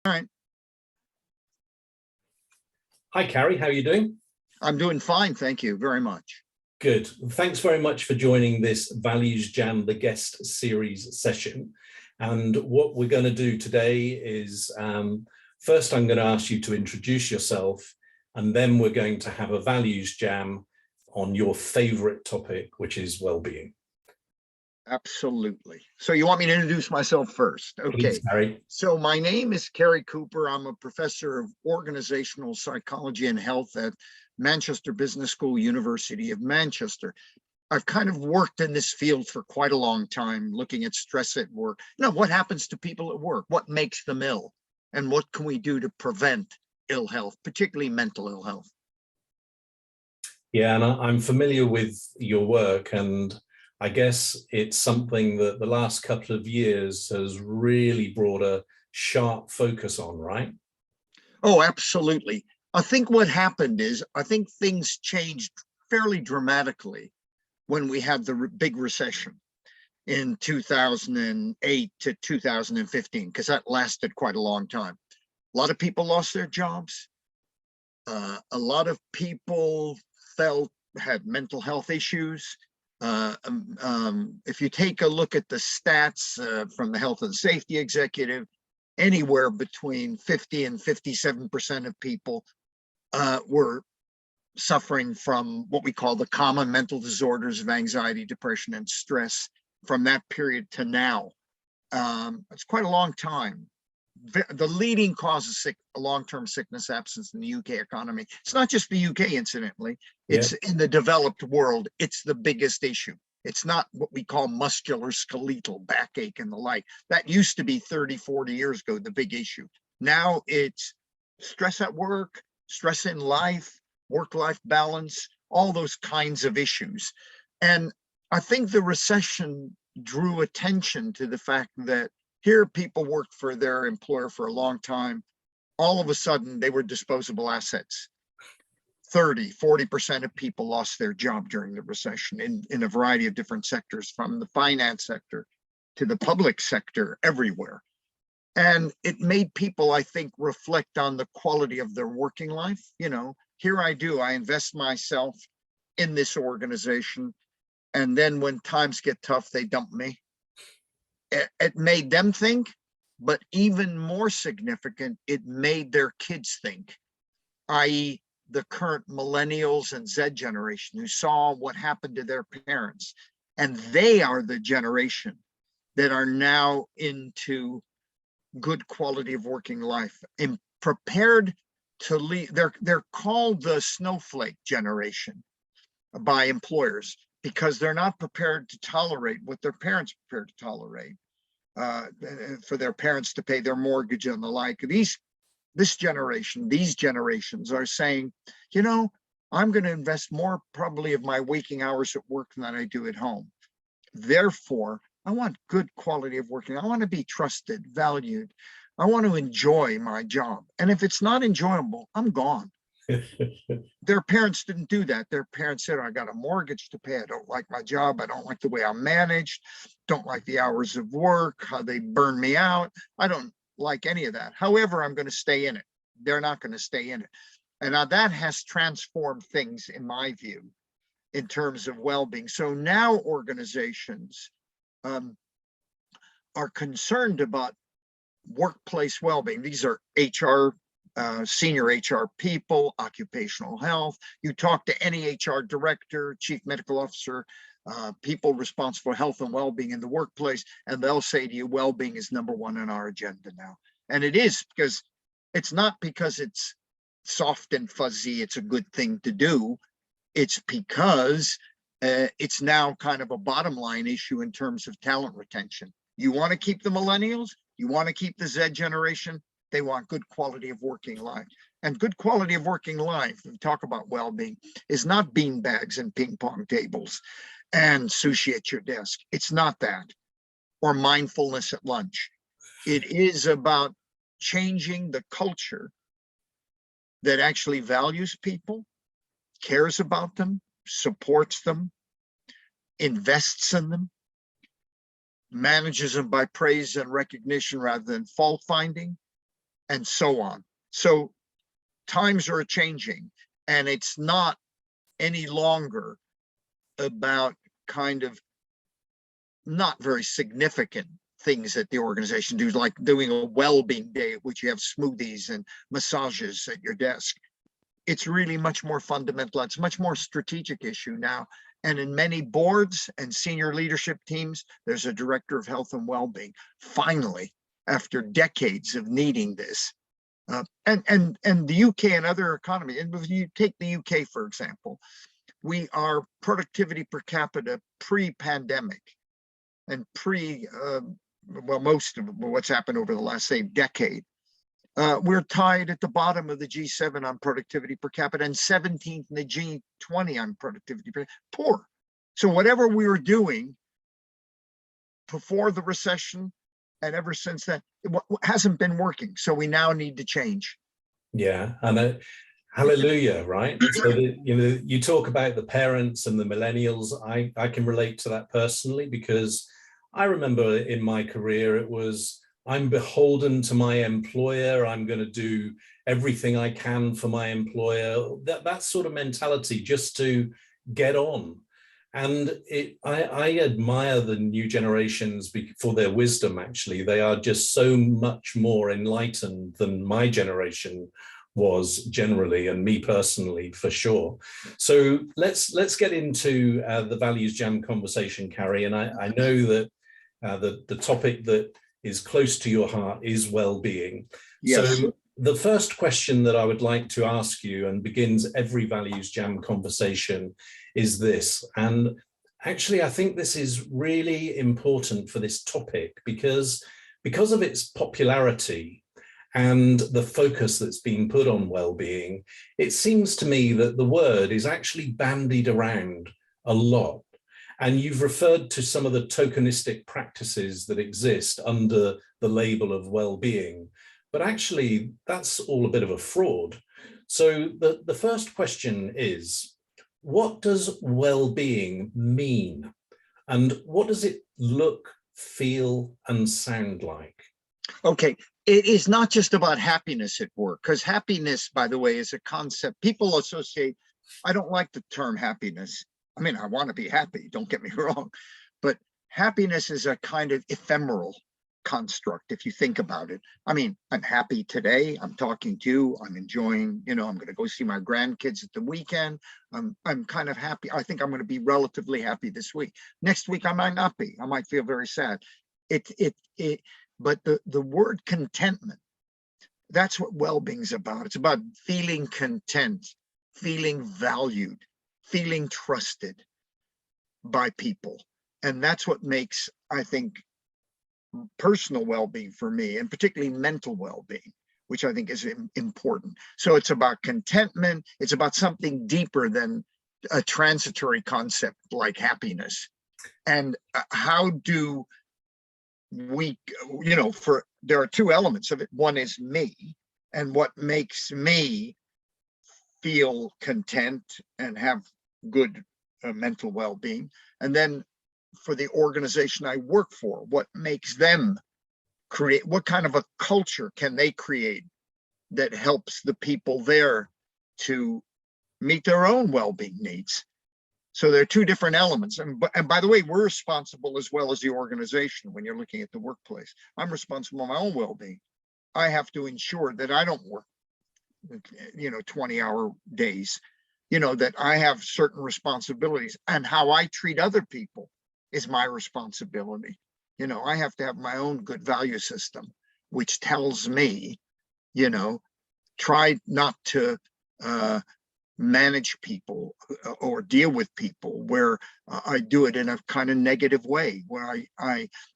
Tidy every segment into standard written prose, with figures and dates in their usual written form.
All right. Hi, Cary. How are you doing? I'm doing fine. Thank you very much. Good. Thanks very much for joining this ValuesJam, the guest series session. And what we're going to do today is, first I'm going to ask you to introduce yourself, and then we're going to have a values jam on your favorite topic, which is well-being. Absolutely. So you want me to introduce myself first? Okay. Please, Cary. So my name is Cary Cooper. I'm a professor of organizational psychology and health at Manchester Business School, University of Manchester. I've kind of worked in this field for quite a long time, looking at stress at work. What happens to people at work? What makes them ill? And what can we do to prevent ill health, particularly mental ill health? Yeah, and I'm familiar with your work, and I guess it's something that the last couple of years has really brought a sharp focus on, right? Oh, absolutely. I think what happened is, I think things changed fairly dramatically when we had the big recession in 2008 to 2015, because that lasted quite a long time. A lot of people lost their jobs. A lot of people had mental health issues. If you take a look at the stats from the Health and Safety Executive, anywhere between 50 and 57% of people were suffering from what we call the common mental disorders of anxiety, depression, and stress from that period to now. It's quite a long time. The leading cause of long-term sickness absence in the UK economy. It's not just the UK, incidentally. It's in the developed world. It's the biggest issue. It's not what we call musculoskeletal backache and the like. That used to be 30, 40 years ago, the big issue. Now it's stress at work, stress in life, work-life balance, all those kinds of issues. And I think the recession drew attention to the fact that here people worked for their employer for a long time. All of a sudden, they were disposable assets. 30, 40% of people lost their job during the recession in a variety of different sectors, from the finance sector to the public sector, everywhere. And it made people, I think, reflect on the quality of their working life. Here I invest myself in this organization, and then when times get tough, they dump me. It made them think, but even more significant, it made their kids think, i.e. the current millennials and Z generation who saw what happened to their parents. And they are the generation that are now into good quality of working life and prepared to leave. They're called the snowflake generation by employers because they're not prepared to tolerate what their parents are prepared to tolerate, for their parents to pay their mortgage and the like. These generations are saying, I'm going to invest more probably of my waking hours at work than I do at home. Therefore, I want good quality of working. I want to be trusted, valued. I want to enjoy my job. And if it's not enjoyable, I'm gone. Their parents didn't do that. Their parents said, I got a mortgage to pay. I don't like my job. I don't like the way I'm managed. Don't like the hours of work, how they burn me out. I don't like any of that. However, I'm going to stay in it. They're not going to stay in it. And now that has transformed things, in my view, in terms of well-being. So now organizations are concerned about workplace well-being. These are HR, senior HR people, occupational health. You talk to any HR director, chief medical officer, people responsible for health and well-being in the workplace, and they'll say to you, well-being is number one on our agenda now. And it is, because it's not because it's soft and fuzzy, it's a good thing to do. It's because it's now kind of a bottom line issue in terms of talent retention. You want to keep the millennials, you want to keep the Z generation, they want good quality of working life. And good quality of working life, we talk about well-being, is not bean bags and ping pong tables and sushi at your desk. It's not that. Or mindfulness at lunch. It is about changing the culture that actually values people, cares about them, supports them, invests in them, manages them by praise and recognition rather than fault finding, and so on. So times are changing, and it's not any longer about kind of not very significant things that the organization do, like doing a well-being day at which you have smoothies and massages at your desk. It's really much more fundamental. It's a much more strategic issue now. And in many boards and senior leadership teams, there's a director of health and well-being. Finally, after decades of needing this, and the UK and other economy, and if you take the UK, for example, we are productivity per capita pre-pandemic and well, most of what's happened over the last, say, decade. We're tied at the bottom of the G7 on productivity per capita and 17th in the G20 on productivity per capita. Poor. So whatever we were doing before the recession and ever since then, it hasn't been working. So we now need to change. Yeah, and hallelujah, right? So you talk about the parents and the millennials. I can relate to that personally, because I remember in my career it was, I'm beholden to my employer. I'm going to do everything I can for my employer. That sort of mentality, just to get on. And I admire the new generations for their wisdom. Actually, they are just so much more enlightened than my generation was generally, and me personally, for sure. So let's get into the Values Jam conversation, Cary. And I know that the topic that is close to your heart is well-being. Yes. So the first question that I would like to ask you, and begins every Values Jam conversation, is this. And actually, I think this is really important for this topic, because of its popularity and the focus that's been put on well-being, it seems to me that the word is actually bandied around a lot. And you've referred to some of the tokenistic practices that exist under the label of well-being, but actually that's all a bit of a fraud. So the first question is, what does well-being mean? And what does it look, feel, and sound like? Okay, it is not just about happiness at work, because happiness, by the way, is a concept people associate. I don't like the term happiness. I mean, I want to be happy, don't get me wrong, but happiness is a kind of ephemeral construct if you think about it. I mean, I'm happy today, I'm talking to you, I'm enjoying, I'm going to go see my grandkids at the weekend. I'm kind of happy. I think I'm going to be relatively happy this week. Next week I might not be. I might feel very sad. But the word contentment, that's what well-being's about. It's about feeling content, feeling valued, feeling trusted by people. And that's what makes, I think, personal well-being for me, and particularly mental well-being, which I think is important. So it's about contentment. It's about something deeper than a transitory concept like happiness. And how do we, there are two elements of it. One is me, and what makes me feel content and have good mental well-being. And then for the organization I work for, what makes them create, what kind of a culture can they create that helps the people there to meet their own well-being needs? So there are two different elements. And by the way, we're responsible as well as the organization. When you're looking at the workplace, I'm responsible for my own well-being. I have to ensure that I don't work 20-hour days, that I have certain responsibilities, and how I treat other people is my responsibility. I have to have my own good value system, which tells me, try not to manage people or deal with people where I do it in a kind of negative way, where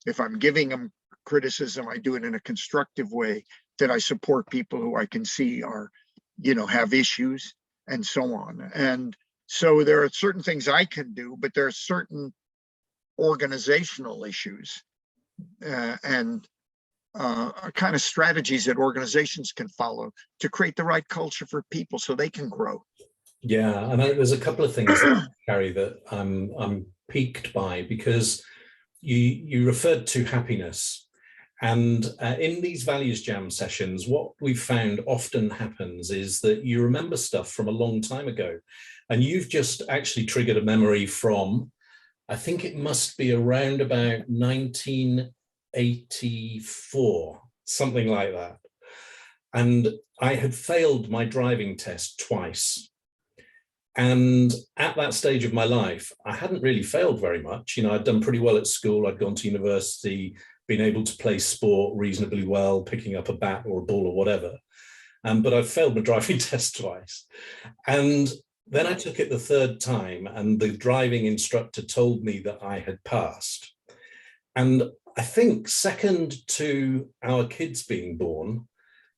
if I'm giving them criticism, I do it in a constructive way, that I support people who I can see are, have issues, and so on. And so there are certain things I can do, but there are certain organizational issues and kind of strategies that organizations can follow to create the right culture for people so they can grow. Yeah, and there's a couple of things, Cary, that I'm piqued by, because you referred to happiness. And in these Values Jam sessions, what we've found often happens is that you remember stuff from a long time ago, and you've just actually triggered a memory from, I think it must be around about 1984, something like that. And I had failed my driving test twice. And at that stage of my life, I hadn't really failed very much. You know, I'd done pretty well at school. I'd gone to university, been able to play sport reasonably well, picking up a bat or a ball or whatever. But I'd failed my driving test twice. And then I took it the third time, and the driving instructor told me that I had passed. And I think second to our kids being born,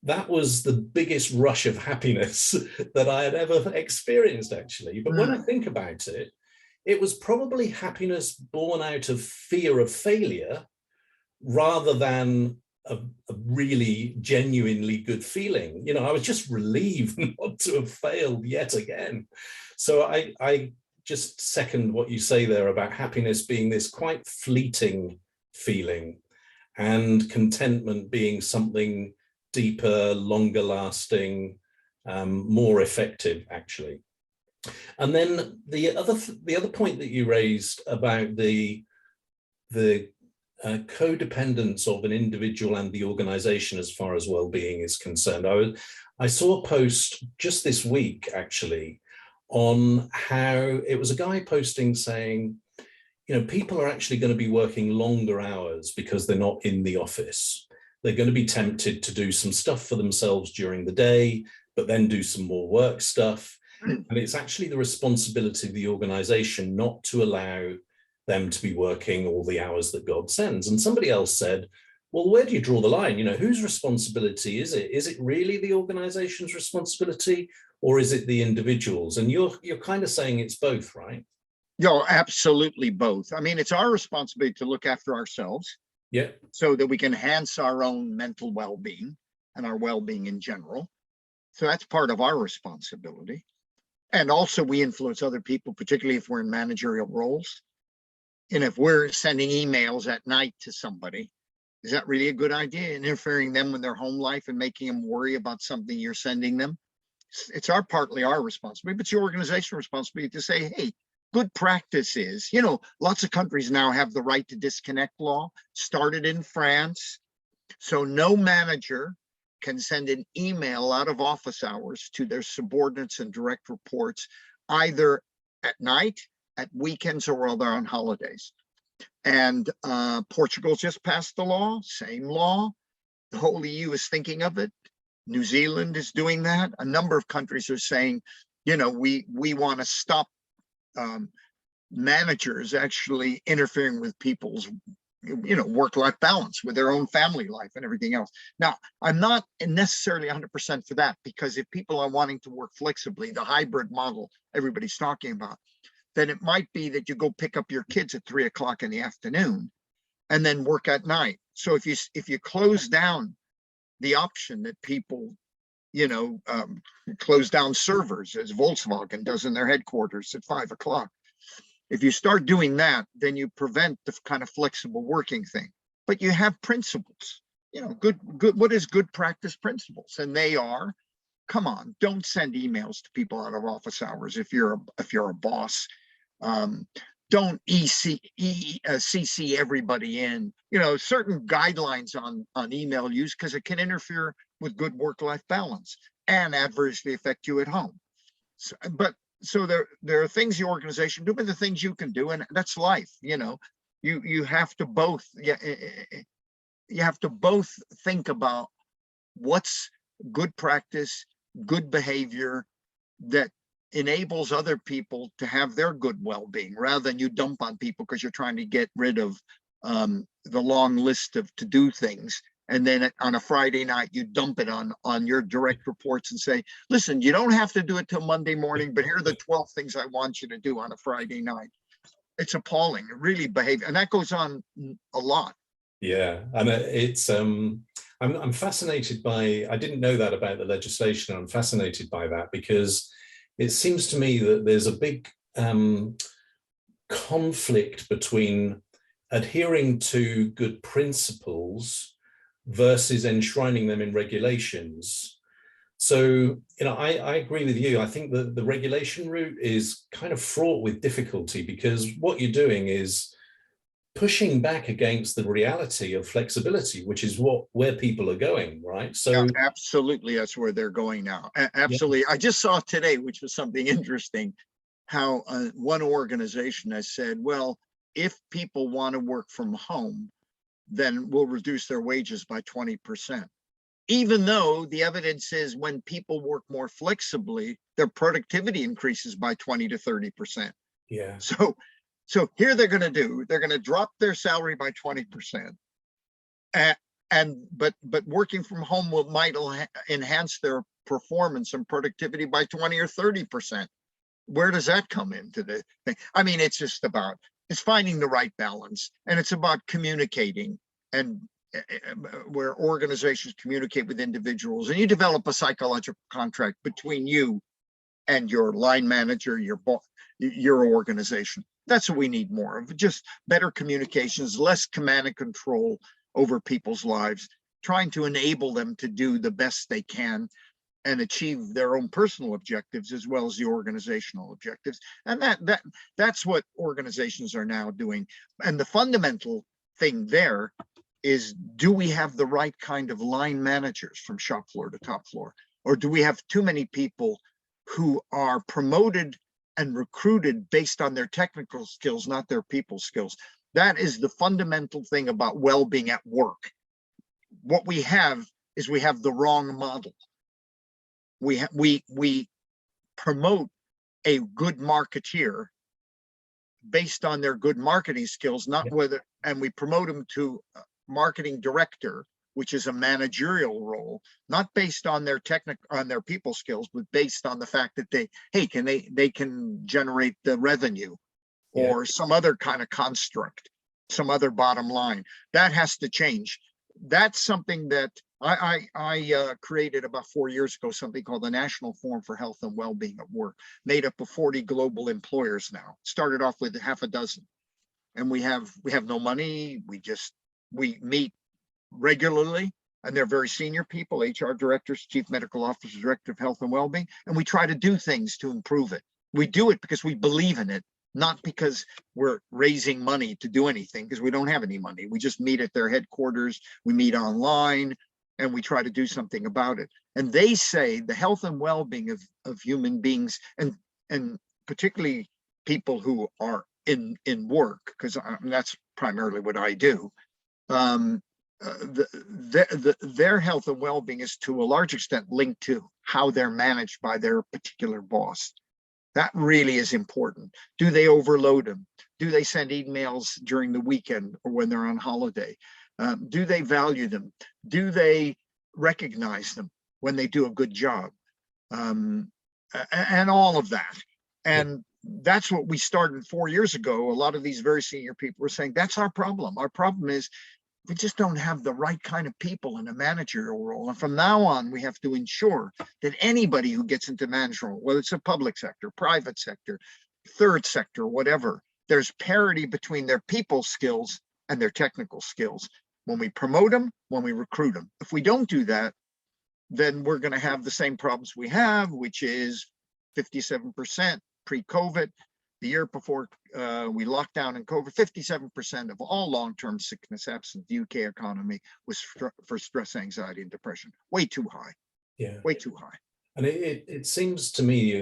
that was the biggest rush of happiness that I had ever experienced, actually. But when I think about it, it was probably happiness born out of fear of failure rather than a really genuinely good feeling. You know, I was just relieved not to have failed yet again. So I just second what you say there about happiness being this quite fleeting feeling and contentment being something deeper, longer lasting, more effective, actually. And then the other point that you raised about the codependence of an individual and the organization as far as well-being is concerned. I saw a post just this week, actually, on how it was a guy posting saying, you know, people are actually going to be working longer hours because they're not in the office. They're going to be tempted to do some stuff for themselves during the day, but then do some more work stuff. And it's actually the responsibility of the organization not to allow them to be working all the hours that God sends. And somebody else said, well, where do you draw the line? You know, whose responsibility is it? Is it really the organization's responsibility, or is it the individuals? And you're kind of saying it's both, right? No, absolutely both. I mean, it's our responsibility to look after ourselves, yeah, so that we can enhance our own mental well-being and our well-being in general. So that's part of our responsibility. And also we influence other people, particularly if we're in managerial roles. And if we're sending emails at night to somebody, is that really a good idea? Interfering them with their home life and making them worry about something you're sending them? It's partly our responsibility, but it's your organizational responsibility to say, hey, good practice is, you know, lots of countries now have the right to disconnect law, started in France. So no manager can send an email out of office hours to their subordinates and direct reports, either at night, at weekends, or while they're on holidays. And Portugal just passed the law, same law. The whole EU is thinking of it. New Zealand is doing that. A number of countries are saying, you know, we want to stop managers actually interfering with people's, you know, work-life balance with their own family life and everything else. Now, I'm not necessarily 100% for that, because if people are wanting to work flexibly, the hybrid model everybody's talking about, then it might be that you go pick up your kids at 3 o'clock in the afternoon and then work at night. So if you close down the option that people, you know, close down servers, as Volkswagen does in their headquarters at 5 o'clock. If you start doing that, then you prevent the kind of flexible working thing. But you have principles, you know, good. What is good practice principles? And they are, come on, don't send emails to people out of office hours if you're a boss. Don't CC everybody in, you know, certain guidelines on email use, because it can interfere with good work-life balance and adversely affect you at home. So there are things the organization do, but the things you can do, and that's life. You know, you have to both. You have to both think about what's good practice, good behavior that enables other people to have their good well-being, rather than you dump on people because you're trying to get rid of the long list of to-do things. And then on a Friday night, you dump it on your direct reports and say, listen, you don't have to do it till Monday morning, but here are the 12 things I want you to do on a Friday night. It's appalling, really and that goes on a lot. Yeah, and it's I'm fascinated by, I didn't know that about the legislation. I'm fascinated by that, because it seems to me that there's a big conflict between adhering to good principles versus enshrining them in regulations. So, I agree with you. I think that the regulation route is kind of fraught with difficulty, because what you're doing is pushing back against the reality of flexibility, which is where people are going, right? So yeah, absolutely, that's where they're going now. Absolutely. Yeah. I just saw today, which was something interesting, how one organization has said, well, if people want to work from home, then we'll reduce their wages by 20%. Even though the evidence is when people work more flexibly, their productivity increases by 20 to 30%. Yeah. So here they're going to drop their salary by 20%. But working from home might enhance their performance and productivity by 20 or 30%. Where does that come into the thing? I mean, it's finding the right balance, and it's about communicating, and where organizations communicate with individuals, and you develop a psychological contract between you and your line manager, your organization. That's what we need more of, just better communications, less command and control over people's lives, trying to enable them to do the best they can and achieve their own personal objectives as well as the organizational objectives. And that's what organizations are now doing. And the fundamental thing there is, do we have the right kind of line managers from shop floor to top floor? Or do we have too many people who are promoted and recruited based on their technical skills, not their people skills? That is the fundamental thing about well-being at work. What we have is the wrong model. We promote a good marketeer based on their good marketing skills, not whether, and we promote them to marketing director, which is a managerial role, not based on their people skills, but based on the fact that they can generate the revenue or some other kind of construct, some other bottom line. That has to change. That's something that I created about 4 years ago, something called the National Forum for Health and Wellbeing at Work, made up of 40 global employers now. Started off with half a dozen. And we have no money. We meet regularly, and they're very senior people, HR directors, chief medical officers, director of health and well-being, and we try to do things to improve it. We do it because we believe in it, not because we're raising money to do anything, because we don't have any money. We just meet at their headquarters, we meet online, and we try to do something about it. And they say the health and well-being of human beings, and particularly people who are in work, because that's primarily what I do, their health and well-being is to a large extent linked to how they're managed by their particular boss. That really is important. Do they overload them? Do they send emails during the weekend or when they're on holiday? Do they value them? Do they recognize them when they do a good job? And all of that. And that's what we started 4 years ago. A lot of these very senior people were saying, that's our problem. Our problem is we just don't have the right kind of people in a managerial role. And from now on, we have to ensure that anybody who gets into managerial role, whether it's a public sector, private sector, third sector, whatever, there's parity between their people skills and their technical skills when we promote them, when we recruit them. If we don't do that, then we're going to have the same problems we have, which is 57% pre-COVID. The year before we locked down in COVID, 57% of all long-term sickness absence in the UK economy was for stress, anxiety, and depression. Way too high. Yeah, way too high. And it seems to me,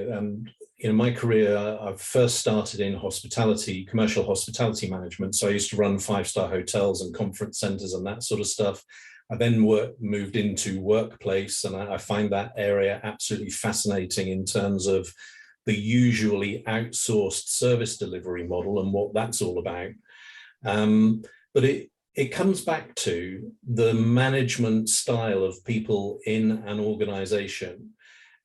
in my career, I first started in hospitality, commercial hospitality management. So I used to run 5-star hotels and conference centers and that sort of stuff. I then moved into workplace, and I find that area absolutely fascinating in terms of the usually outsourced service delivery model and what that's all about. But it comes back to the management style of people in an organization.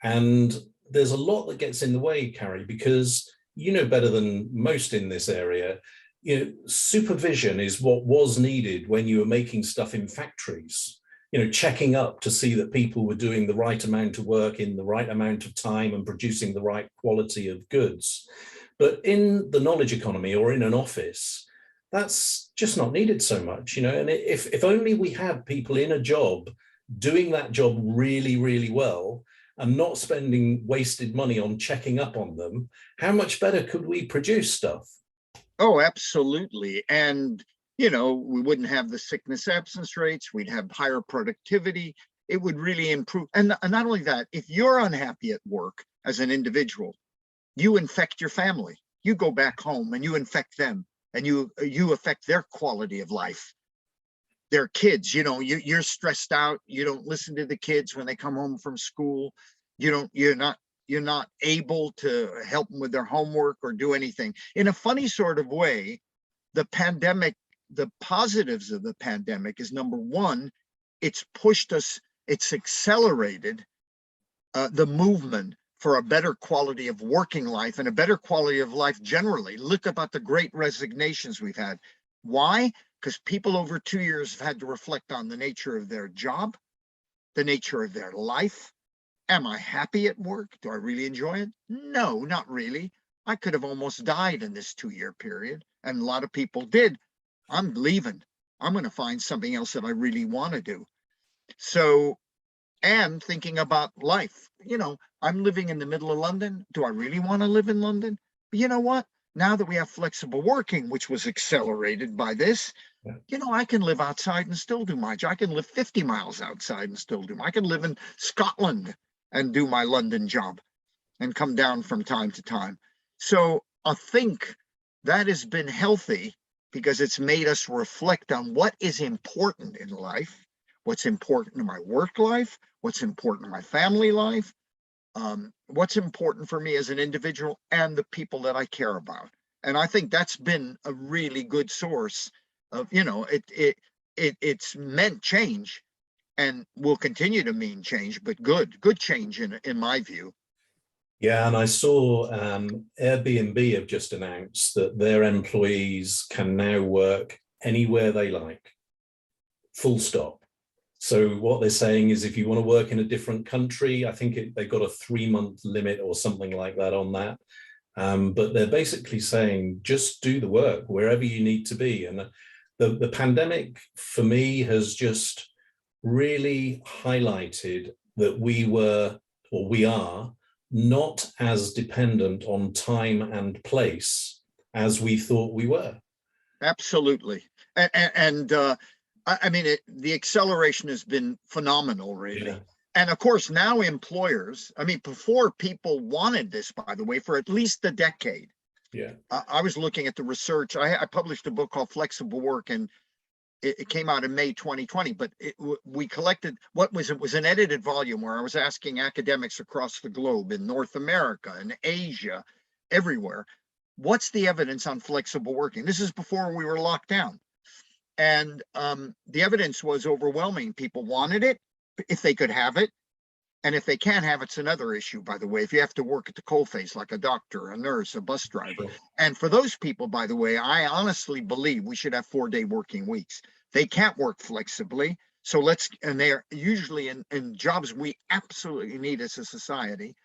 And there's a lot that gets in the way, Cary, because you know better than most in this area, supervision is what was needed when you were making stuff in factories. Checking up to see that people were doing the right amount of work in the right amount of time and producing the right quality of goods. But in the knowledge economy or in an office, that's just not needed so much, and if only we had people in a job doing that job really, really well and not spending wasted money on checking up on them, how much better could we produce stuff? Oh, absolutely. And, we wouldn't have the sickness absence rates. We'd have higher productivity. It would really improve. And not only that, if you're unhappy at work as an individual, you infect your family. You go back home and you infect them, and you affect their quality of life. Their kids, you're stressed out. You don't listen to the kids when they come home from school. You're not able to help them with their homework or do anything. In a funny sort of way, the positives of the pandemic is, number one, it's pushed us, it's accelerated the movement for a better quality of working life and a better quality of life generally. Look about the great resignations we've had. Why? Because people over 2 years have had to reflect on the nature of their job, the nature of their life. Am I happy at work? Do I really enjoy it? No, not really. I could have almost died in this 2-year period, and a lot of people did. I'm leaving. I'm going to find something else that I really want to do. So, and thinking about life, I'm living in the middle of London. Do I really want to live in London? But you know what? Now that we have flexible working, which was accelerated by this, I can live outside and still do my job. I can live 50 miles outside and still do. I can live in Scotland and do my London job and come down from time to time. So I think that has been healthy because it's made us reflect on what is important in life, what's important in my work life, what's important in my family life, what's important for me as an individual and the people that I care about. And I think that's been a really good source of, it's meant change and will continue to mean change, but good change in my view. Yeah, and I saw Airbnb have just announced that their employees can now work anywhere they like, full stop. So what they're saying is if you want to work in a different country, I think they've got a 3-month limit or something like that on that. But they're basically saying just do the work wherever you need to be. And the pandemic for me has just really highlighted that we are not as dependent on time and place as we thought we were. Absolutely. And I mean, the acceleration has been phenomenal, really. Yeah. And of course, now employers, before people wanted this, by the way, for at least a decade. Yeah. I was looking at the research. I published a book called Flexible Work, and it came out in May 2020, but we collected it was an edited volume where I was asking academics across the globe in North America and Asia, everywhere, what's the evidence on flexible working? This is before we were locked down. And the evidence was overwhelming. People wanted it if they could have it. And if they can't have it's another issue, by the way, if you have to work at the coalface like a doctor, a nurse, a bus driver. Sure. And for those people, by the way, I honestly believe we should have 4-day working weeks. They can't work flexibly. So and they're usually in jobs we absolutely need as a society.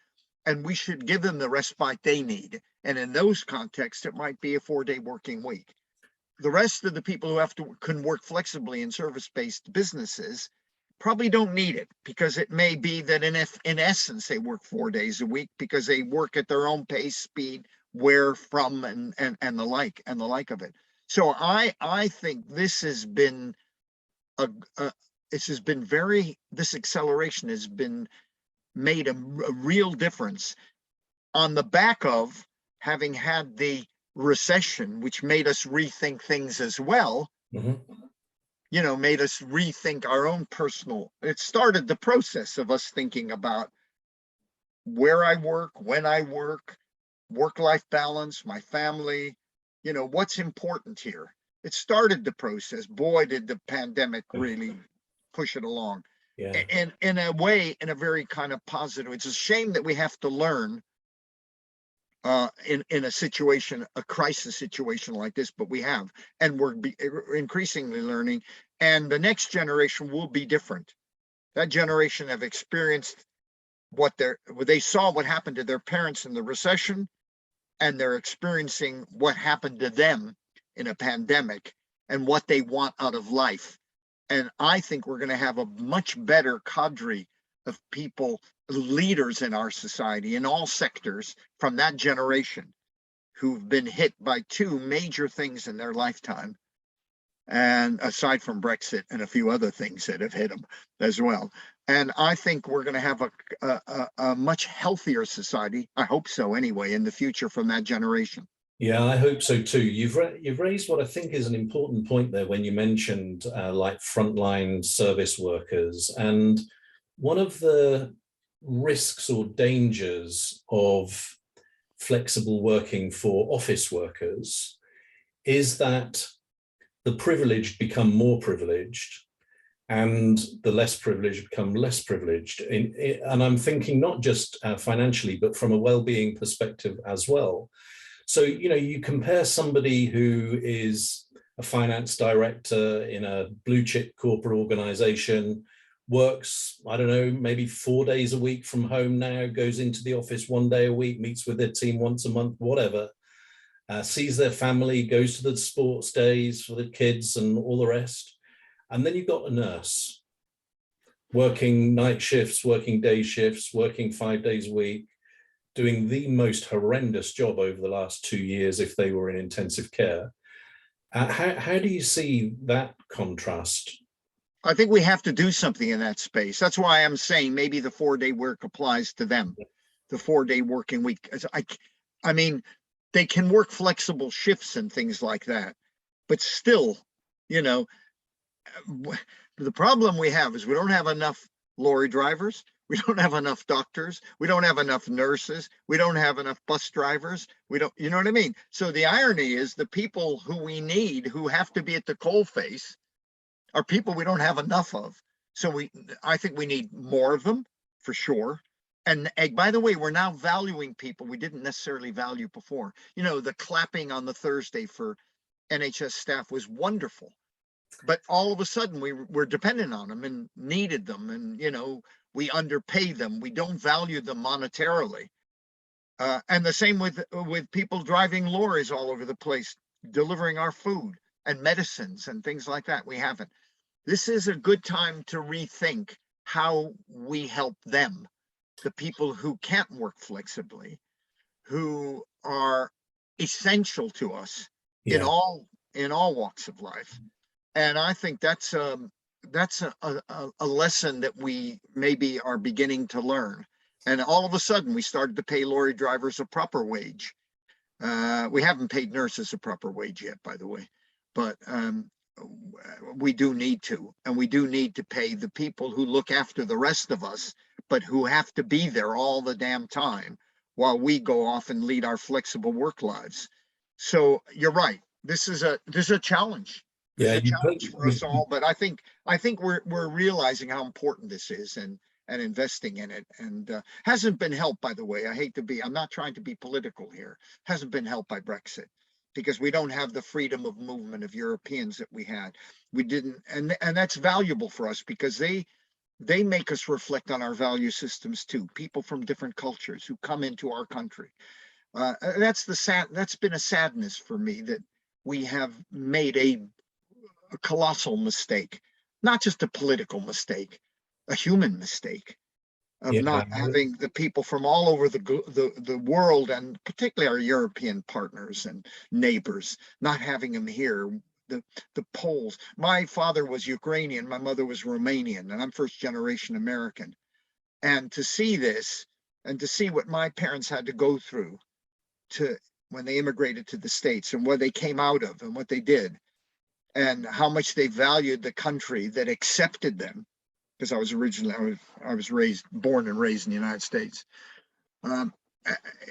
And we should give them the respite they need. And in those contexts, it might be a 4-day working week. The rest of the people who can work flexibly in service-based businesses probably don't need it, because it may be that in essence they work 4 days a week because they work at their own pace, speed, where from, and the like of it. So I think this has been this acceleration has been made a real difference on the back of having had the recession, which made us rethink things as well. Mm-hmm. Made us rethink our own it started the process of us thinking about where I work, when I work-life balance, my family, what's important here. It started the process. Boy, did the pandemic really push it along. Yeah. And in a way, in a very kind of positive, it's a shame that we have to learn in a crisis situation like this, but we have, and we're increasingly learning, and the next generation will be different. That generation have experienced they saw what happened to their parents in the recession, and they're experiencing what happened to them in a pandemic and what they want out of life. And I think we're going to have a much better cadre of people, leaders in our society in all sectors from that generation who've been hit by two major things in their lifetime. And aside from Brexit and a few other things that have hit them as well. And I think we're going to have a much healthier society. I hope so anyway, in the future from that generation. Yeah, I hope so too. You've raised what I think is an important point there when you mentioned like frontline service workers. And one of the risks or dangers of flexible working for office workers is that the privileged become more privileged and the less privileged become less privileged. And I'm thinking not just financially, but from a well-being perspective as well. So, you know, you compare somebody who is a finance director in a blue chip corporate organization, works, I don't know, maybe 4 days a week from home now, goes into the office 1 day a week, meets with their team once a month, whatever, sees their family, goes to the sports days for the kids and all the rest. And then you've got a nurse working night shifts, working day shifts, working 5 days a week, doing the most horrendous job over the last 2 years if they were in intensive care. How do you see that contrast? I think we have to do something in that space. That's why I'm saying maybe the 4-day work applies to them, the 4-day working week. I mean, they can work flexible shifts and things like that, but still, you know, the problem we have is we don't have enough lorry drivers. We don't have enough doctors. We don't have enough nurses. We don't have enough bus drivers. We don't, you know what I mean? So the irony is the people who we need, who have to be at the coalface, are people we don't have enough of. So I think we need more of them for sure. And by the way, we're now valuing people we didn't necessarily value before. You know, the clapping on the Thursday for NHS staff was wonderful, but all of a sudden we're dependent on them and needed them. And, you know, we underpay them. We don't value them monetarily. And the same with people driving lorries all over the place, delivering our food and medicines and things like that. We haven't. This is a good time to rethink how we help them, the people who can't work flexibly, who are essential to us in all walks of life. And I think that's a lesson that we maybe are beginning to learn. And all of a sudden we started to pay lorry drivers a proper wage. We haven't paid nurses a proper wage yet, by the way, but we do need to, and we do need to pay the people who look after the rest of us, but who have to be there all the damn time while we go off and lead our flexible work lives. So you're right. This is a challenge. It's a challenge for us all, but I think we're realizing how important this is and investing in it, and hasn't been helped, by the way. I'm not trying to be political here. Hasn't been helped by Brexit, because we don't have the freedom of movement of Europeans that we had. We didn't, and that's valuable for us because they make us reflect on our value systems too. People from different cultures who come into our country. That's been a sadness for me, that we have made a colossal mistake, not just a political mistake, a human mistake of not having the people from all over the world, and particularly our European partners and neighbors, not having them here. The Poles. My father was Ukrainian, my mother was Romanian, and I'm first generation American. And to see this, and to see what my parents had to go through when they immigrated to the States, and what they came out of and what they did, and how much they valued the country that accepted them, because I was born and raised in the United States.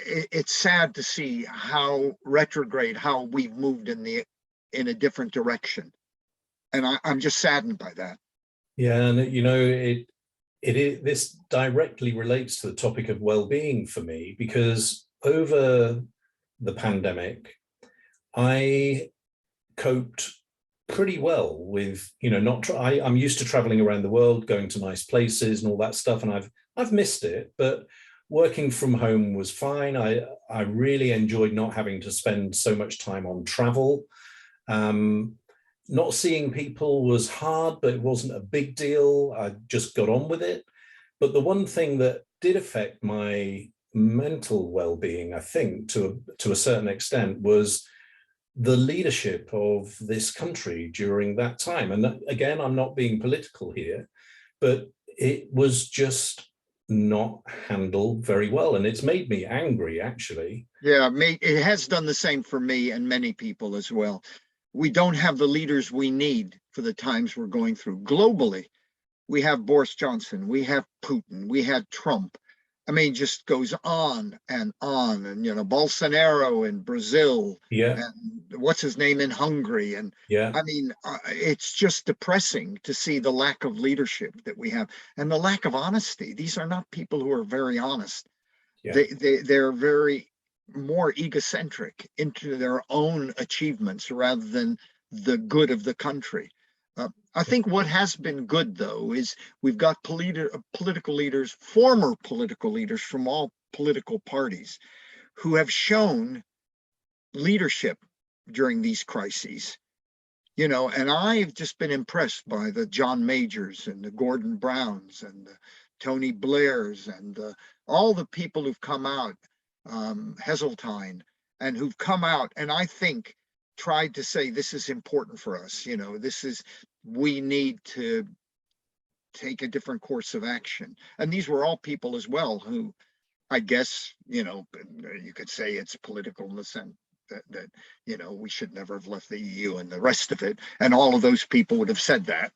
It's sad to see how retrograde, how we've moved in a different direction, and I'm just saddened by that. Yeah, and you know, this directly relates to the topic of well-being for me, because over the pandemic, I coped pretty well with, you know, I'm used to traveling around the world, going to nice places and all that stuff, and I've missed it, but working from home was fine. I really enjoyed not having to spend so much time on travel. Not seeing people was hard, but it wasn't a big deal. I just got on with it. But the one thing that did affect my mental well-being, I think, to a certain extent, was the leadership of this country during that time. And again, I'm not being political here, but it was just not handled very well. And it's made me angry, actually. Yeah, it has done the same for me and many people as well. We don't have the leaders we need for the times we're going through. Globally, we have Boris Johnson, we have Putin, we had Trump. I mean, just goes on. And, Bolsonaro in Brazil. Yeah. And what's his name in Hungary. And yeah, I mean, it's just depressing to see the lack of leadership that we have and the lack of honesty. These are not people who are very honest. Yeah. They're very more egocentric into their own achievements rather than the good of the country. I think what has been good, though, is we've got political leaders, former political leaders from all political parties, who have shown leadership during these crises. And I've just been impressed by the John Majors and the Gordon Browns and the Tony Blairs and all the people who've come out, Heseltine, and who've come out and I think tried to say this is important for us. We need to take a different course of action. And these were all people as well who, I guess, you could say it's political in the sense that we should never have left the EU and the rest of it. And all of those people would have said that.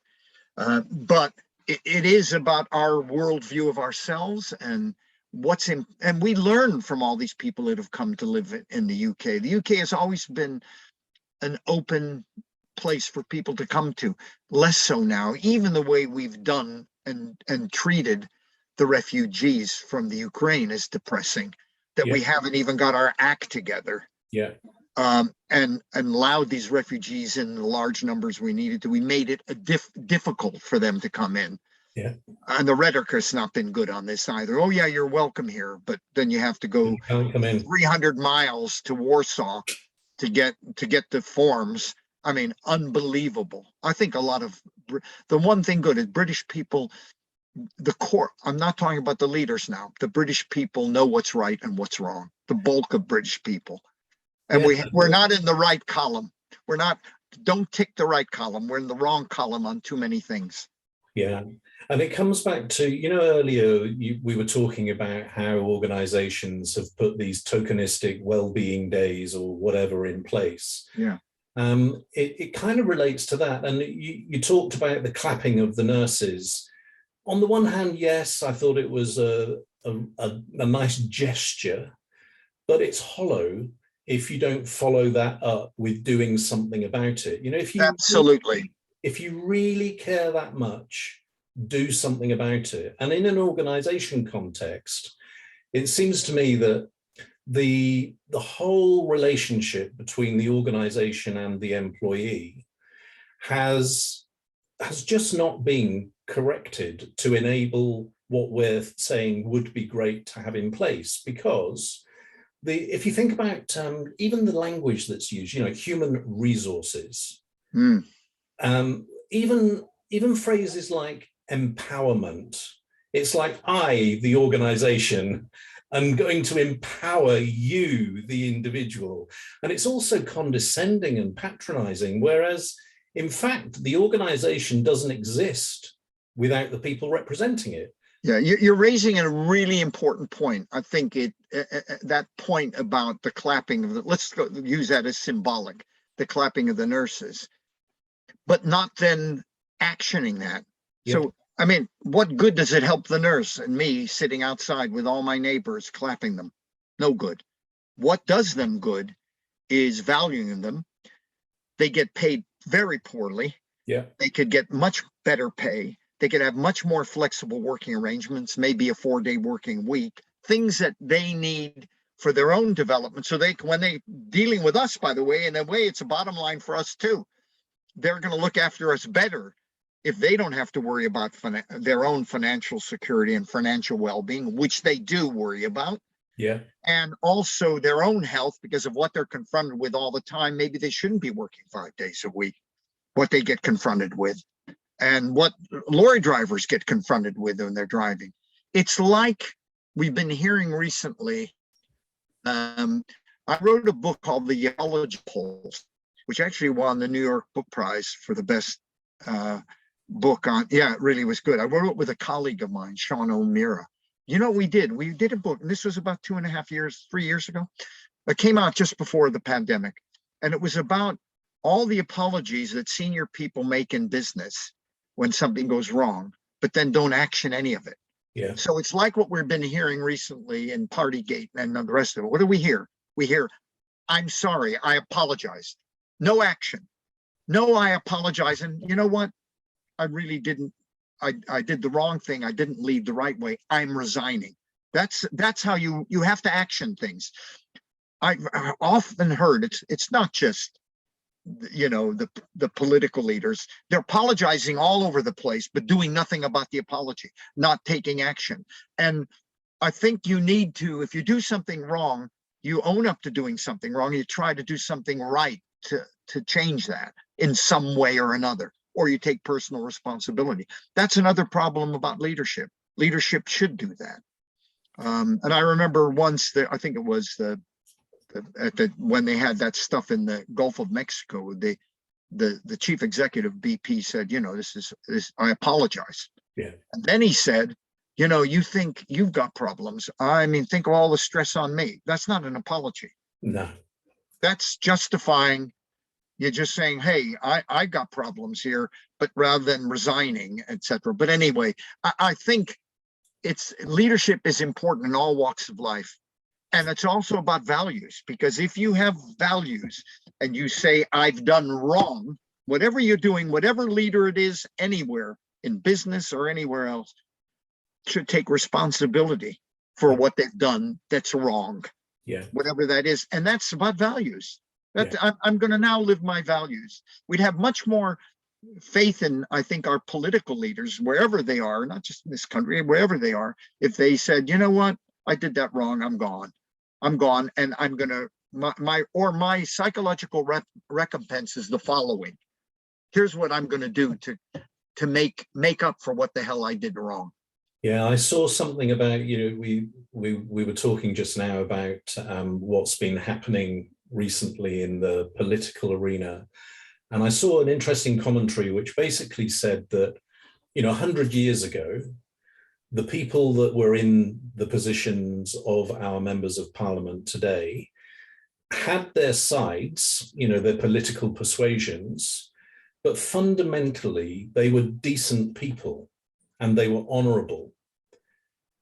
But it is about our worldview of ourselves and and we learn from all these people that have come to live in the UK. The UK has always been an open place for people to come to, less so now. Even the way we've done and treated the refugees from the Ukraine is depressing, that we haven't even got our act together. Yeah. And allowed these refugees in the large numbers we needed to. We made it difficult for them to come in. Yeah. And the rhetoric has not been good on this either. Oh yeah, you're welcome here, but then you have to go 300 miles to Warsaw to get the forms. I mean, unbelievable. I think a lot of the one thing good is British people, the core. I'm not talking about the leaders now. The British people know what's right and what's wrong. The bulk of British people, and we're not in the right column. We're not. Don't tick the right column. We're in the wrong column on too many things. Yeah. And it comes back to, earlier we were talking about how organizations have put these tokenistic well-being days or whatever in place. Yeah. It kind of relates to that. And you talked about the clapping of the nurses. On the one hand, yes, I thought it was a nice gesture, but it's hollow if you don't follow that up with doing something about it. Absolutely. If you really care that much, do something about it. And in an organization context, it seems to me that the whole relationship between the organization and the employee has just not been corrected to enable what we're saying would be great to have in place. Because if you think about even the language that's used, human resources, even phrases like empowerment, it's like I, the organization, am going to empower you, the individual. And it's also condescending and patronizing, whereas in fact, the organization doesn't exist without the people representing it. Yeah, you're raising a really important point. I think that point about the clapping of let's use that as symbolic, the clapping of the nurses, but not then actioning that. Yeah. So, I mean, what good does it help the nurse and me sitting outside with all my neighbors clapping them? No good. What does them good is valuing them. They get paid very poorly. Yeah. They could get much better pay. They could have much more flexible working arrangements, maybe a 4-day working week, things that they need for their own development. So when they dealing with us, by the way, in a way, it's a bottom line for us too. They're going to look after us better if they don't have to worry about their own financial security and financial well-being, which they do worry about. Yeah. And also their own health because of what they're confronted with all the time. Maybe they shouldn't be working 5 days a week, what they get confronted with, and what lorry drivers get confronted with when they're driving. It's like we've been hearing recently. I wrote a book called The Theology Polls, which actually won the New York Book Prize for the best book on. Yeah, it really was good. I wrote it with a colleague of mine, Sean O'Meara. You know, we did a book, and this was about 2.5 years, 3 years ago. It came out just before the pandemic, and it was about all the apologies that senior people make in business when something goes wrong, but then don't action any of it. Yeah. So it's like what we've been hearing recently in Partygate and the rest of it. What do we hear? We hear, I'm sorry, I apologize. No action. No, I apologize. And you know what? I really didn't. I did the wrong thing. I didn't lead the right way. I'm resigning. That's how you have to action things. I've often heard it's not just, you know, the political leaders. They're apologizing all over the place, but doing nothing about the apology, not taking action. And I think you need to, if you do something wrong, you own up to doing something wrong. You try to do something right to change that in some way or another, or you take personal responsibility. That's another problem about leadership. Leadership should do that. And I remember once that, I think it was when they had that stuff in the Gulf of Mexico, the chief executive BP said, you know, this I apologize. Yeah. And then he said, you know, you think you've got problems. I mean, think of all the stress on me. That's not an apology. No. That's justifying. You're just saying, hey, I got problems here, but rather than resigning, etc. But anyway, I think leadership is important in all walks of life. And it's also about values, because if you have values and you say, I've done wrong, whatever you're doing, whatever leader it is, anywhere in business or anywhere else, should take responsibility for what they've done that's wrong. Yeah. Whatever that is. And that's about values. Yeah. I'm going to now live my values. We'd have much more faith in, I think, our political leaders, wherever they are, not just in this country, wherever they are, if they said, you know what, I did that wrong, I'm gone. And I'm going to, my psychological recompense is the following. Here's what I'm going to do to make up for what the hell I did wrong. Yeah, I saw something about, you know, we were talking just now about what's been happening recently in the political arena. And I saw an interesting commentary which basically said that, you know, 100 years ago, the people that were in the positions of our members of parliament today had their sides, you know, their political persuasions, but fundamentally they were decent people and they were honorable.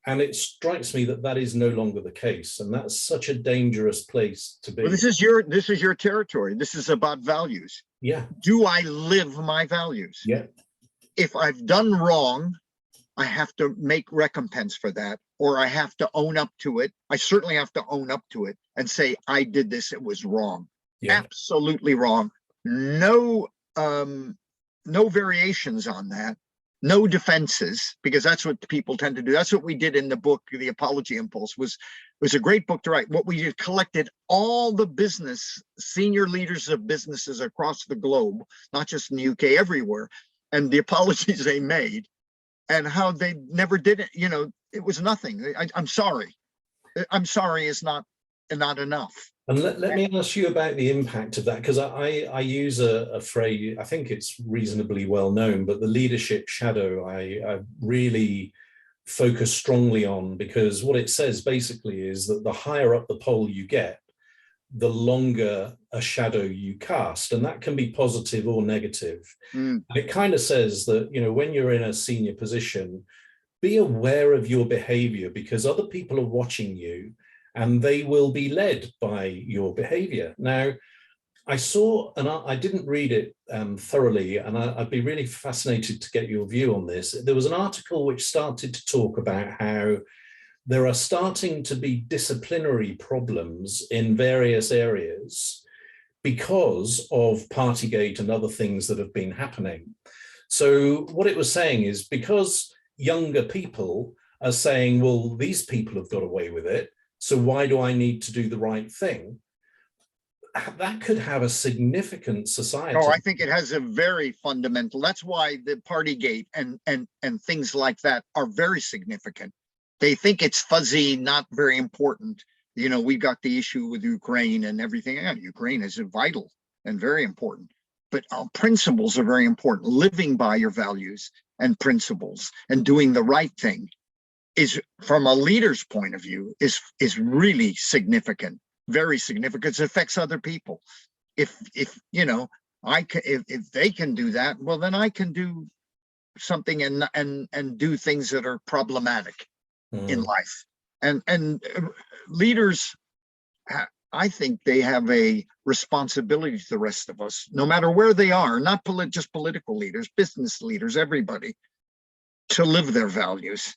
And it strikes me that that is no longer the case, and that's such a dangerous place to be. Well, this is your territory. This is about values. Yeah. Do I live my values? Yeah. If I've done wrong, I have to make recompense for that, or I have to own up to it. I certainly have to own up to it and say, I did this, it was wrong. Yeah. Absolutely wrong. No variations on that. No defenses, because that's what people tend to do. That's what we did in the book, The Apology Impulse, was a great book to write. What we did, collected all the senior leaders of businesses across the globe, not just in the UK, everywhere, and the apologies they made and how they never did it. You know, it was nothing. I'm sorry. I'm sorry is not enough. And let me ask you about the impact of that, because I use a phrase, I think it's reasonably well known, but the leadership shadow, I really focus strongly on, because what it says basically is that the higher up the pole you get, the longer a shadow you cast, and that can be positive or negative. And it kind of says that, you know, when you're in a senior position, be aware of your behavior, because other people are watching you and they will be led by your behavior. Now, I saw, and I didn't read it thoroughly, and I'd be really fascinated to get your view on this. There was an article which started to talk about how there are starting to be disciplinary problems in various areas because of Partygate and other things that have been happening. So what it was saying is, because younger people are saying, well, these people have got away with it, so why do I need to do the right thing? That could have a significant society. Oh, I think it has a very fundamental. That's why the Partygate and things like that are very significant. They think it's fuzzy, not very important. You know, we've got the issue with Ukraine and everything. Yeah, Ukraine is vital and very important. But principles are very important. Living by your values and principles and doing the right thing is, from a leader's point of view, is really significant, very significant. It affects other people. If you know, if they can do that, well, then I can do something and do things that are problematic in life. And leaders, I think they have a responsibility to the rest of us, no matter where they are, not just political leaders, business leaders, everybody, to live their values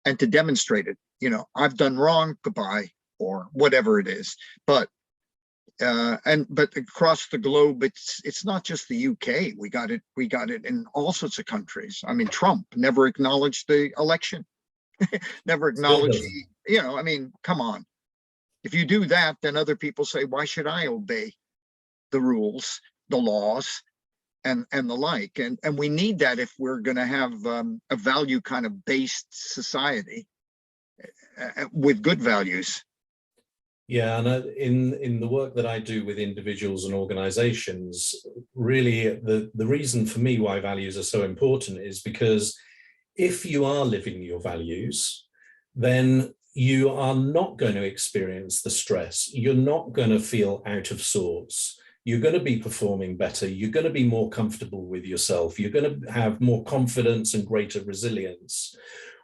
and to demonstrate it. You know, I've done wrong, goodbye, or whatever it is. But but across the globe, it's not just the UK. We got it in all sorts of countries. I mean, Trump never acknowledged the election, never acknowledged, you know, I mean, come on. If you do that, then other people say, why should I obey the rules, the laws, and the like? And we need that if we're going to have a value kind of based society with good values. Yeah, and in the work that I do with individuals and organizations, really the reason for me why values are so important is because if you are living your values, then you are not going to experience the stress. You're not going to feel out of sorts. You're going to be performing better. You're going to be more comfortable with yourself. You're going to have more confidence and greater resilience.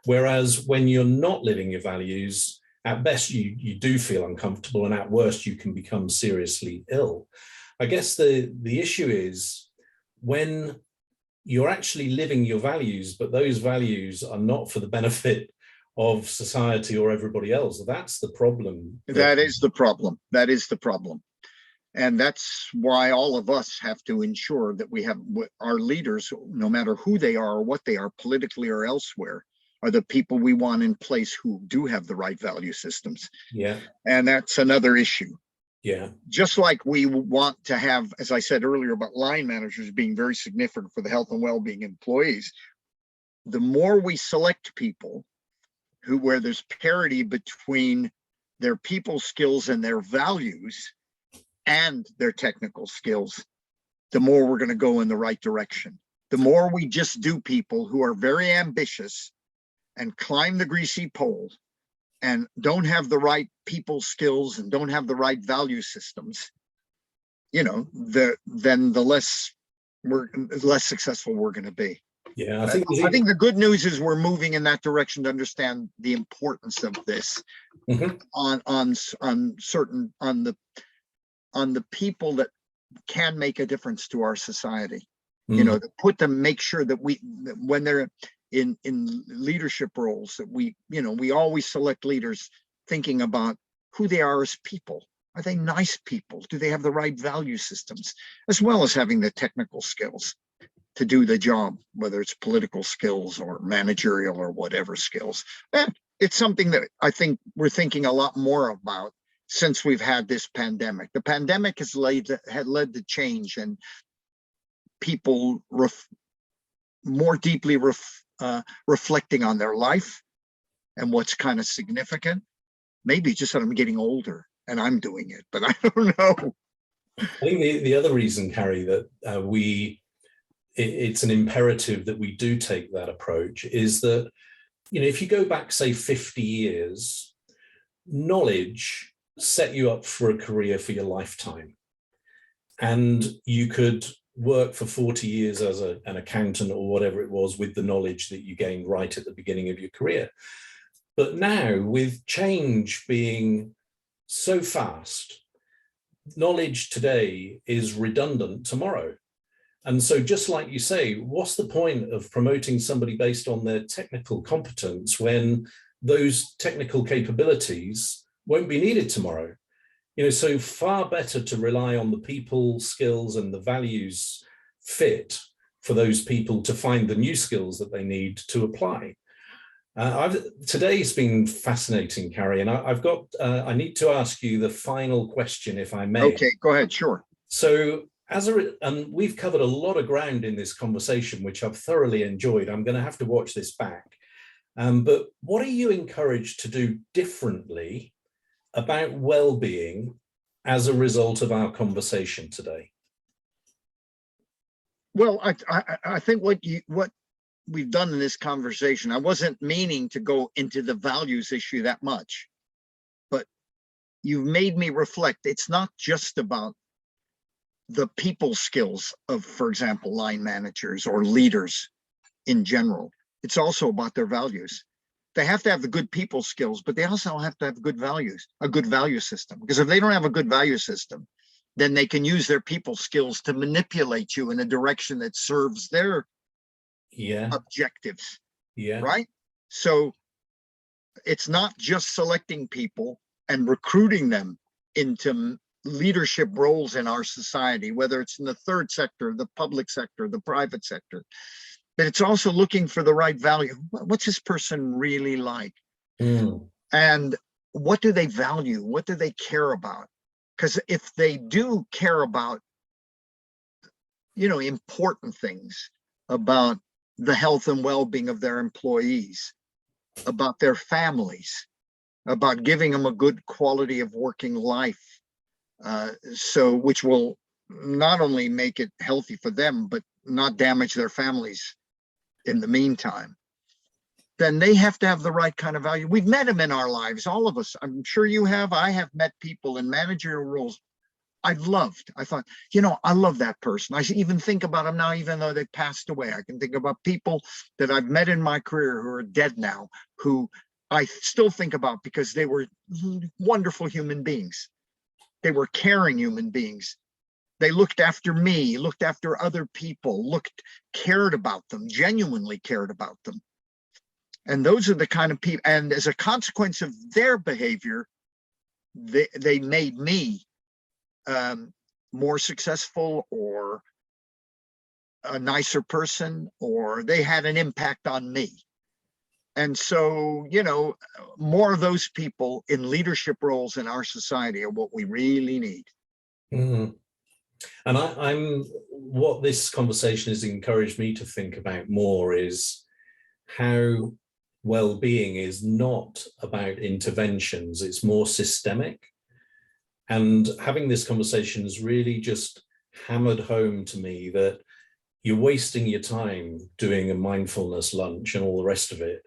Whereas when you're not living your values, at best, you do feel uncomfortable, and at worst, you can become seriously ill. I guess the issue is when you're actually living your values, but those values are not for the benefit of society or everybody else. That's the problem. That is the problem. That is the problem. And that's why all of us have to ensure that we have our leaders, no matter who they are or what they are, politically or elsewhere, are the people we want in place who do have the right value systems. Yeah. And that's another issue. Yeah. Just like we want to have, as I said earlier, about line managers being very significant for the health and well-being employees, the more we select people where there's parity between their people skills and their values and their technical skills, the more we're going to go in the right direction. The more we just do people who are very ambitious and climb the greasy pole and don't have the right people skills and don't have the right value systems, you know, then the less successful we're going to be. Yeah, I think the good news is we're moving in that direction to understand the importance of this on the people that can make a difference to our society. You know, to put them, make sure that when they're in leadership roles, that we always select leaders thinking about who they are as people. Are they nice people? Do they have the right value systems, as well as having the technical skills to do the job, whether it's political skills or managerial or whatever skills? It's something that I think we're thinking a lot more about since we've had this pandemic. The pandemic had led to change, and people more deeply reflecting on their life and what's kind of significant. Maybe just that I'm getting older and I'm doing it, but I don't know. I think the other reason, Cary, that it's an imperative that we do take that approach is that, you know, if you go back, say, 50 years, knowledge set you up for a career for your lifetime. And you could work for 40 years as an accountant or whatever it was with the knowledge that you gained right at the beginning of your career. But now, with change being so fast, knowledge today is redundant tomorrow. And so just like you say, what's the point of promoting somebody based on their technical competence when those technical capabilities won't be needed tomorrow? You know, so far better to rely on the people skills and the values fit for those people to find the new skills that they need to apply. Today's been fascinating, Cary, and I need to ask you the final question, if I may. Okay, go ahead, sure. So we've covered a lot of ground in this conversation, which I've thoroughly enjoyed. I'm going to have to watch this back. But what are you encouraged to do differently about well-being as a result of our conversation today? Well, I think what we've done in this conversation, I wasn't meaning to go into the values issue that much, but you've made me reflect. It's not just about the people skills of, for example, line managers or leaders in general. It's also about their values. They have to have the good people skills, but they also have to have good values, a good value system. Because if they don't have a good value system, then they can use their people skills to manipulate you in a direction that serves their objectives. Right? So it's not just selecting people and recruiting them into leadership roles in our society, whether it's in the third sector, the public sector, the private sector, but it's also looking for the right value. What's this person really like? And what do they value? What do they care about? Because if they do care about, important things about the health and well-being of their employees, about their families, about giving them a good quality of working life, which will not only make it healthy for them, but not damage their families in the meantime, then they have to have the right kind of value. We've met them in our lives, all of us. I'm sure you have. I have met people in managerial roles I thought, I love that person. I even think about them now, even though they passed away. I can think about people that I've met in my career who are dead now, who I still think about because they were wonderful human beings. They were caring human beings. They looked after me, looked after other people, cared about them, genuinely cared about them. And those are the kind of people, and as a consequence of their behavior, they made me more successful, or a nicer person, or they had an impact on me. And so, more of those people in leadership roles in our society are what we really need. And what this conversation has encouraged me to think about more is how well-being is not about interventions, it's more systemic. And having this conversation has really just hammered home to me that you're wasting your time doing a mindfulness lunch and all the rest of it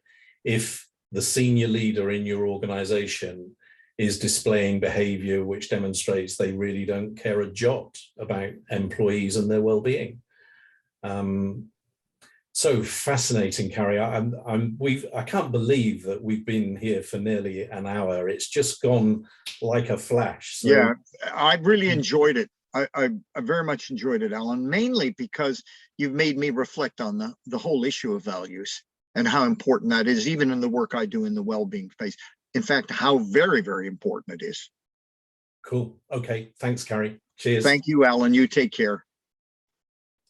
if the senior leader in your organization is displaying behavior which demonstrates they really don't care a jot about employees and their well-being. So fascinating, Cary. I can't believe that we've been here for nearly an hour. It's just gone like a flash. So, yeah, I really enjoyed it. I very much enjoyed it, Alan, mainly because you've made me reflect on the whole issue of values and how important that is, even in the work I do in the well-being space. In fact, how very, very important it is. Cool. Okay. Thanks, Cary. Cheers. Thank you, Alan. You take care.